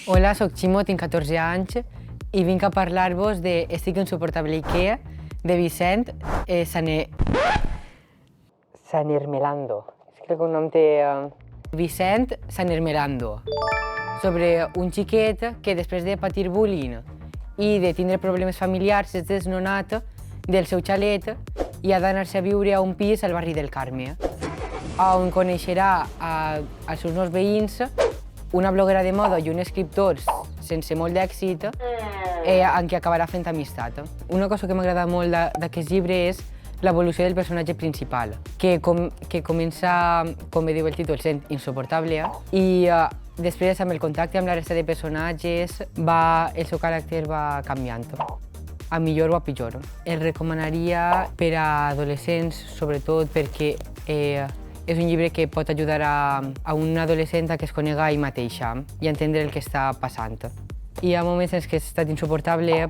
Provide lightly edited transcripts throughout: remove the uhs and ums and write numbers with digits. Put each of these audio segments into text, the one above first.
Hola, soc Ximo, tinc 14 anys i vinc a parlar-vos de Estic insuportable Ikea, de Vicent Sanermelando. Crec que el nom té... Vicent Sanermelando, sobre un xiquet que després de patir bullying i de tindre problemes familiars és desnonat del seu xalet i ha d'anar-se a viure a un pis al barri del Carme, on coneixerà als seus nous veïns, una bloguera de moda i un escriptor sense molt d'èxit, amb qui acabarà fent amistat. Una cosa que m'agrada molt d'aquest llibre és l'evolució del personatge principal, que comença, com bé diu el títol, sent insuportable, i després, amb el contacte amb la resta de personatges, el seu caràcter va canviant, a millor o a pitjor. El recomanaria per a adolescents, sobretot perquè és un llibre que pot ajudar a una adolescent a que es conega a ell mateixa i a entendre el que està passant. Hi ha moments en què he estat insuportable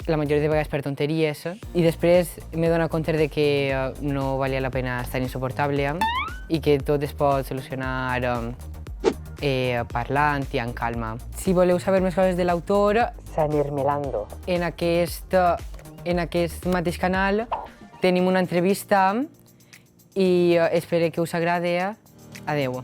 la majoria de vegades per tonteries, i després m'he donat compte de que no valia la pena estar insuportable i que tot es pot solucionar parlant i amb calma. Si voleu saber més coses de l'autor, Sanermelando. En aquest mateix canal tenim una entrevista i espero que us agradi. Adeu.